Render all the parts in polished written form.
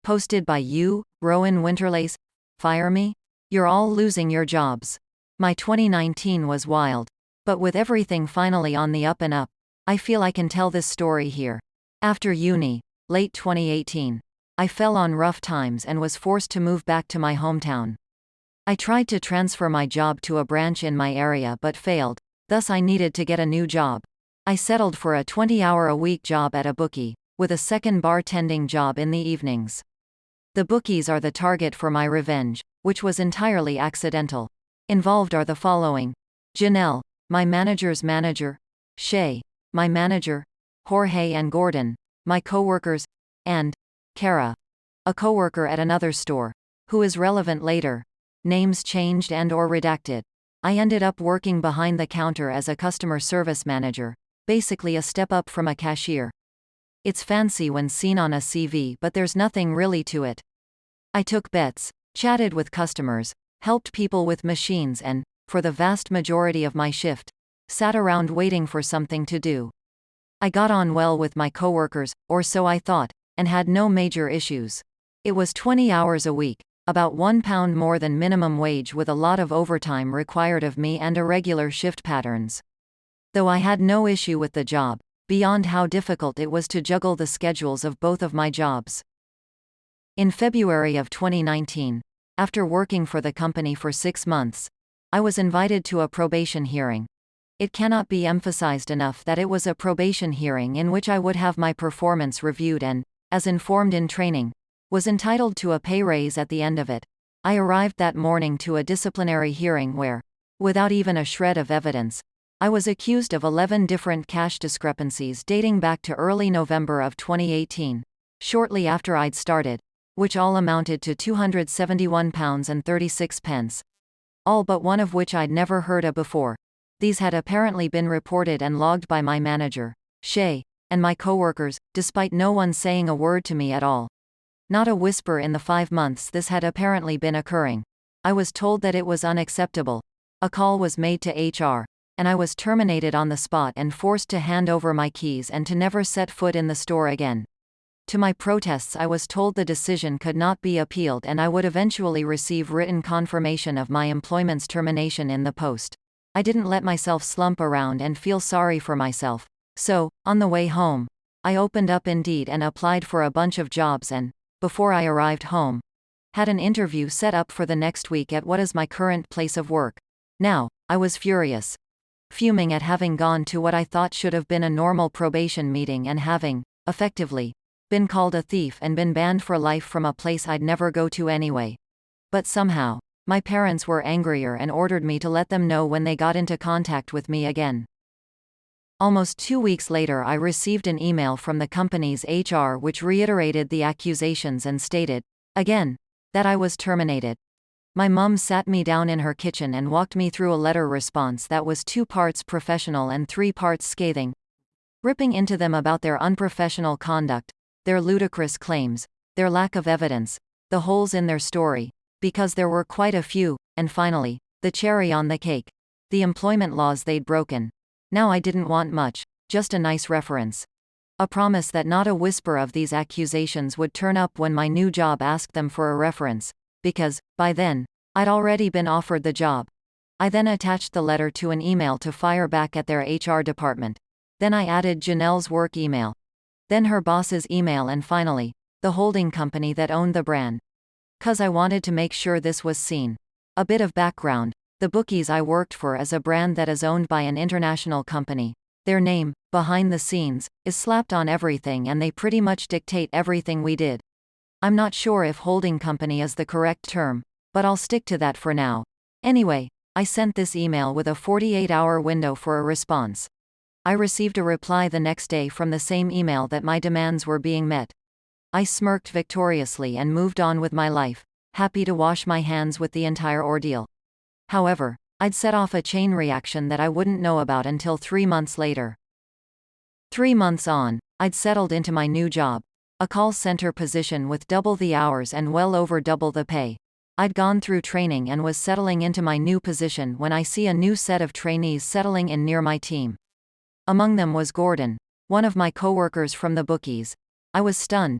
Posted by you, Rowan Winterlace. Fire me? You're all losing your jobs. My 2019 was wild. But with everything finally on the up and up, I feel I can tell this story here. After uni, late 2018, I fell on rough times and was forced to move back to my hometown. I tried to transfer my job to a branch in my area but failed, thus I needed to get a new job. I settled for a 20-hour-a-week job at a bookie, with a second bartending job in the evenings. The bookies are the target for my revenge, which was entirely accidental. Involved are the following: Janelle, my manager's manager; Shay, my manager; Jorge and Gordon, my coworkers; and Kara, a coworker at another store, who is relevant later. Names changed and/or redacted. I ended up working behind the counter as a customer service manager, basically a step up from a cashier. It's fancy when seen on a CV, but there's nothing really to it. I took bets, chatted with customers, helped people with machines and, for the vast majority of my shift, sat around waiting for something to do. I got on well with my coworkers, or so I thought, and had no major issues. It was 20 hours a week, about £1 more than minimum wage, with a lot of overtime required of me and irregular shift patterns. Though I had no issue with the job, beyond how difficult it was to juggle the schedules of both of my jobs. In February of 2019, after working for the company for 6 months, I was invited to a probation hearing. It cannot be emphasized enough that it was a probation hearing in which I would have my performance reviewed and, as informed in training, was entitled to a pay raise at the end of it. I arrived that morning to a disciplinary hearing where, without even a shred of evidence, I was accused of 11 different cash discrepancies dating back to early November of 2018, shortly after I'd started, which all amounted to £271.36. All but one of which I'd never heard of before. These had apparently been reported and logged by my manager, Shay, and my coworkers, despite no one saying a word to me at all. Not a whisper in the 5 months this had apparently been occurring. I was told that it was unacceptable. A call was made to HR, and I was terminated on the spot and forced to hand over my keys and to never set foot in the store again. To my protests, I was told the decision could not be appealed and I would eventually receive written confirmation of my employment's termination in the post. I didn't let myself slump around and feel sorry for myself. So, on the way home, I opened up Indeed and applied for a bunch of jobs and, before I arrived home, had an interview set up for the next week at what is my current place of work. Now, I was furious. Fuming at having gone to what I thought should have been a normal probation meeting and having, effectively, been called a thief and been banned for life from a place I'd never go to anyway. But somehow, my parents were angrier and ordered me to let them know when they got into contact with me again. Almost 2 weeks later, I received an email from the company's HR which reiterated the accusations and stated, again, that I was terminated. My mum sat me down in her kitchen and walked me through a letter response that was 2 parts professional and 3 parts scathing, ripping into them about their unprofessional conduct, their ludicrous claims, their lack of evidence, the holes in their story, because there were quite a few, and finally, the cherry on the cake, the employment laws they'd broken. Now I didn't want much, just a nice reference. A promise that not a whisper of these accusations would turn up when my new job asked them for a reference, because, by then, I'd already been offered the job. I then attached the letter to an email to fire back at their HR department. Then I added Janelle's work email. Then her boss's email and finally, the holding company that owned the brand. 'Cause I wanted to make sure this was seen. A bit of background. The bookies I worked for is a brand that is owned by an international company. Their name, behind the scenes, is slapped on everything and they pretty much dictate everything we did. I'm not sure if holding company is the correct term, but I'll stick to that for now. Anyway, I sent this email with a 48-hour window for a response. I received a reply the next day from the same email that my demands were being met. I smirked victoriously and moved on with my life, happy to wash my hands with the entire ordeal. However, I'd set off a chain reaction that I wouldn't know about until 3 months later. 3 months on, I'd settled into my new job, a call center position with double the hours and well over double the pay. I'd gone through training and was settling into my new position when I see a new set of trainees settling in near my team. Among them was Gordon, one of my coworkers from the bookies. I was stunned.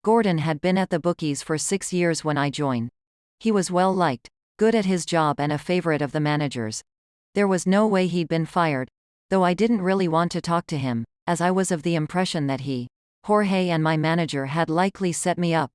Gordon had been at the bookies for 6 years when I joined. He was well liked, good at his job and a favorite of the managers. There was no way he'd been fired, though I didn't really want to talk to him, as I was of the impression that he, Jorge, and my manager had likely set me up.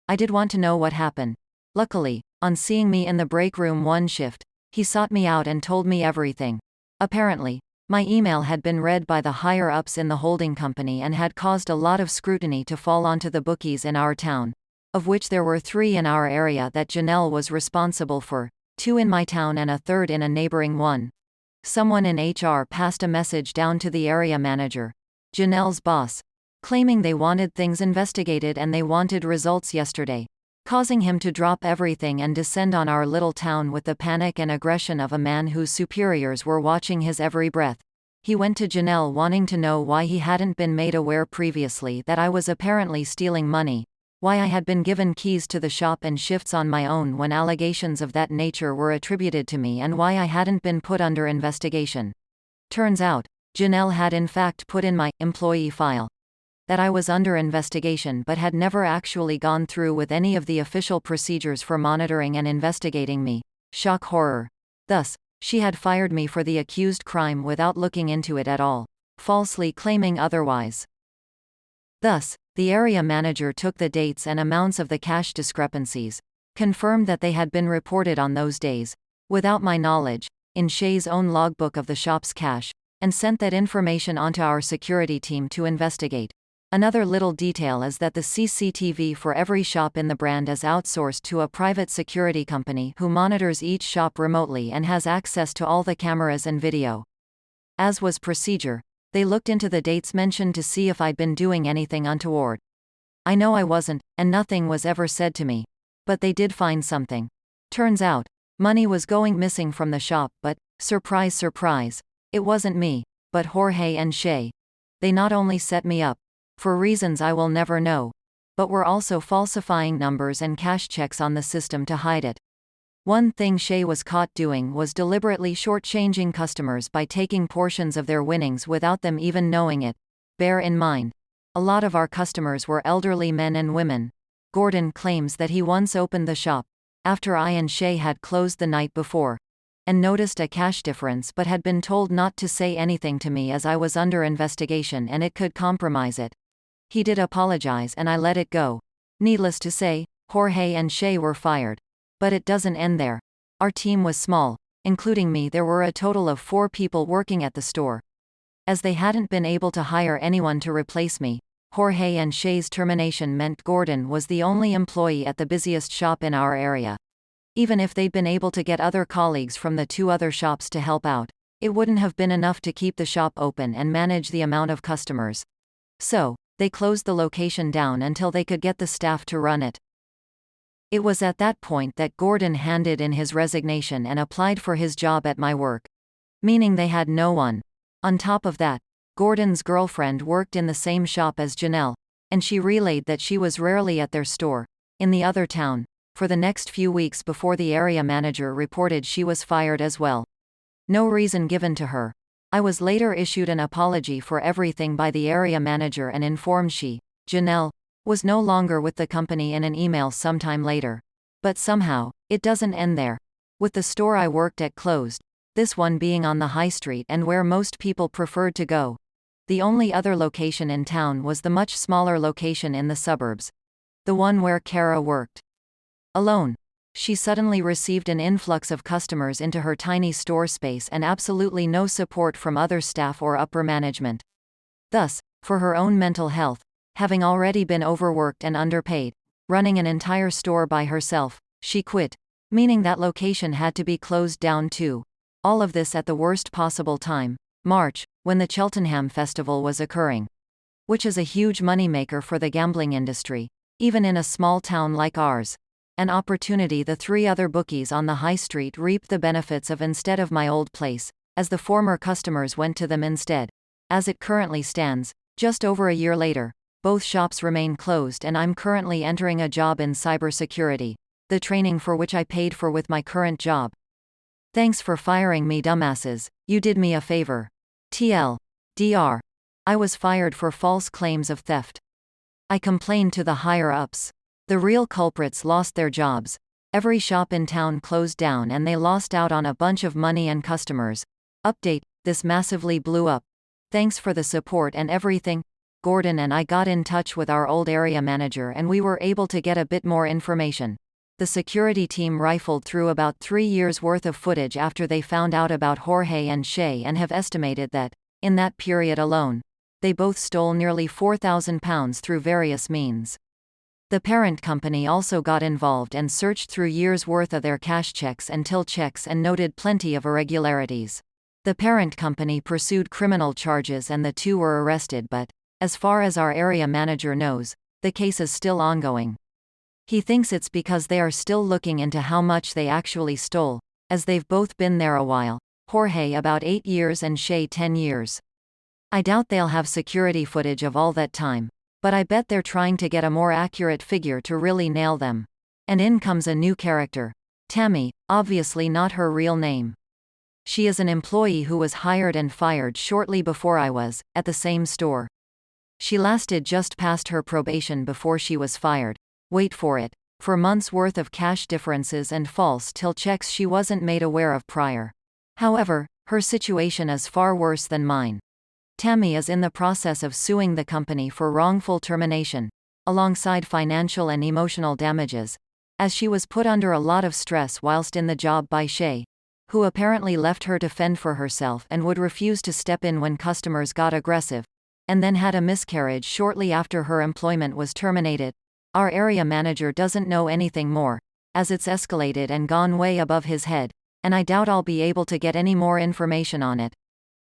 I did want to know what happened. Luckily, on seeing me in the break room one shift, he sought me out and told me everything. Apparently, my email had been read by the higher-ups in the holding company and had caused a lot of scrutiny to fall onto the bookies in our town, of which there were 3 in our area that Janelle was responsible for, 2 in my town and a third in a neighboring one. Someone in HR passed a message down to the area manager, Janelle's boss, claiming they wanted things investigated and they wanted results yesterday, causing him to drop everything and descend on our little town with the panic and aggression of a man whose superiors were watching his every breath. He went to Janelle wanting to know why he hadn't been made aware previously that I was apparently stealing money, why I had been given keys to the shop and shifts on my own when allegations of that nature were attributed to me, and why I hadn't been put under investigation. Turns out, Janelle had in fact put in my employee file that I was under investigation but had never actually gone through with any of the official procedures for monitoring and investigating me. Shock horror. Thus, she had fired me for the accused crime without looking into it at all, falsely claiming otherwise. Thus, the area manager took the dates and amounts of the cash discrepancies, confirmed that they had been reported on those days, without my knowledge, in Shay's own logbook of the shop's cash, and sent that information onto our security team to investigate. Another little detail is that the CCTV for every shop in the brand is outsourced to a private security company who monitors each shop remotely and has access to all the cameras and video. As was procedure, they looked into the dates mentioned to see if I'd been doing anything untoward. I know I wasn't, and nothing was ever said to me. But they did find something. Turns out, money was going missing from the shop, but, surprise surprise, it wasn't me, but Jorge and Shay. They not only set me up, for reasons I will never know, but were also falsifying numbers and cash checks on the system to hide it. One thing Shay was caught doing was deliberately shortchanging customers by taking portions of their winnings without them even knowing it. Bear in mind, a lot of our customers were elderly men and women. Gordon claims that he once opened the shop, after I and Shay had closed the night before, and noticed a cash difference but had been told not to say anything to me as I was under investigation and it could compromise it. He did apologize and I let it go. Needless to say, Jorge and Shay were fired. But it doesn't end there. Our team was small, including me. There were a total of 4 people working at the store. As they hadn't been able to hire anyone to replace me, Jorge and Shay's termination meant Gordon was the only employee at the busiest shop in our area. Even if they'd been able to get other colleagues from the 2 other shops to help out, it wouldn't have been enough to keep the shop open and manage the amount of customers. So, they closed the location down until they could get the staff to run it. It was at that point that Gordon handed in his resignation and applied for his job at my work. Meaning they had no one. On top of that, Gordon's girlfriend worked in the same shop as Janelle, and she relayed that she was rarely at their store, in the other town, for the next few weeks before the area manager reported she was fired as well. No reason given to her. I was later issued an apology for everything by the area manager and informed she, Janelle, was no longer with the company in an email sometime later. But somehow, it doesn't end there. With the store I worked at closed, this one being on the high street and where most people preferred to go, the only other location in town was the much smaller location in the suburbs. The one where Kara worked. Alone. She suddenly received an influx of customers into her tiny store space and absolutely no support from other staff or upper management. Thus, for her own mental health, having already been overworked and underpaid, running an entire store by herself, she quit, meaning that location had to be closed down too. All of this at the worst possible time, March, when the Cheltenham Festival was occurring. Which is a huge moneymaker for the gambling industry, even in a small town like ours. An opportunity the 3 other bookies on the high street reaped the benefits of instead of my old place, as the former customers went to them instead. As it currently stands, just over a year later, both shops remain closed and I'm currently entering a job in cybersecurity, the training for which I paid for with my current job. Thanks for firing me, dumbasses, you did me a favor. TL. Dr. I was fired for false claims of theft. I complained to the higher-ups. The real culprits lost their jobs. Every shop in town closed down and they lost out on a bunch of money and customers. Update, this massively blew up. Thanks for the support and everything. Gordon and I got in touch with our old area manager and we were able to get a bit more information. The security team rifled through about 3 years' worth of footage after they found out about Jorge and Shay and have estimated that, in that period alone, they both stole nearly £4,000 through various means. The parent company also got involved and searched through years' worth of their cash checks and till checks and noted plenty of irregularities. The parent company pursued criminal charges and the two were arrested, but, as far as our area manager knows, the case is still ongoing. He thinks it's because they are still looking into how much they actually stole, as they've both been there a while, Jorge about 8 years and Shay 10 years. I doubt they'll have security footage of all that time, but I bet they're trying to get a more accurate figure to really nail them. And in comes a new character. Tammy, obviously not her real name. She is an employee who was hired and fired shortly before I was, at the same store. She lasted just past her probation before she was fired. Wait for it. For months' worth of cash differences and false till checks she wasn't made aware of prior. However, her situation is far worse than mine. Tammy is in the process of suing the company for wrongful termination, alongside financial and emotional damages, as she was put under a lot of stress whilst in the job by Shay, who apparently left her to fend for herself and would refuse to step in when customers got aggressive, and then had a miscarriage shortly after her employment was terminated. Our area manager doesn't know anything more, as it's escalated and gone way above his head, and I doubt I'll be able to get any more information on it.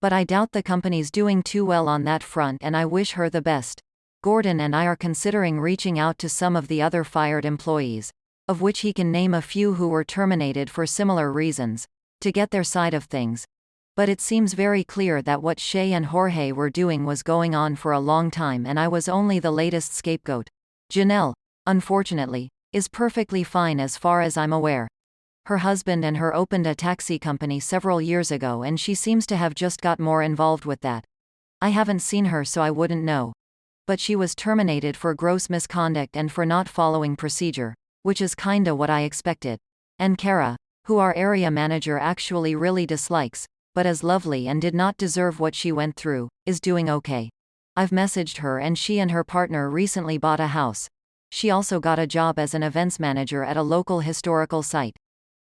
But I doubt the company's doing too well on that front and I wish her the best. Gordon and I are considering reaching out to some of the other fired employees, of which he can name a few who were terminated for similar reasons, to get their side of things. But it seems very clear that what Shay and Jorge were doing was going on for a long time and I was only the latest scapegoat. Janelle, unfortunately, is perfectly fine as far as I'm aware. Her husband and her opened a taxi company several years ago and she seems to have just got more involved with that. I haven't seen her so I wouldn't know. But she was terminated for gross misconduct and for not following procedure, which is kinda what I expected. And Kara, who our area manager actually really dislikes, but is lovely and did not deserve what she went through, is doing okay. I've messaged her and she and her partner recently bought a house. She also got a job as an events manager at a local historical site.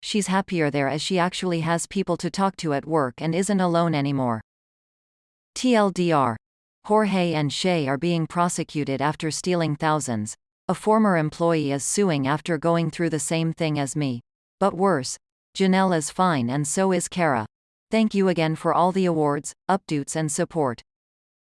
She's happier there as she actually has people to talk to at work and isn't alone anymore. TLDR. Jorge and Shay are being prosecuted after stealing thousands. A former employee is suing after going through the same thing as me. But worse. Janelle is fine and so is Kara. Thank you again for all the awards, updates and support.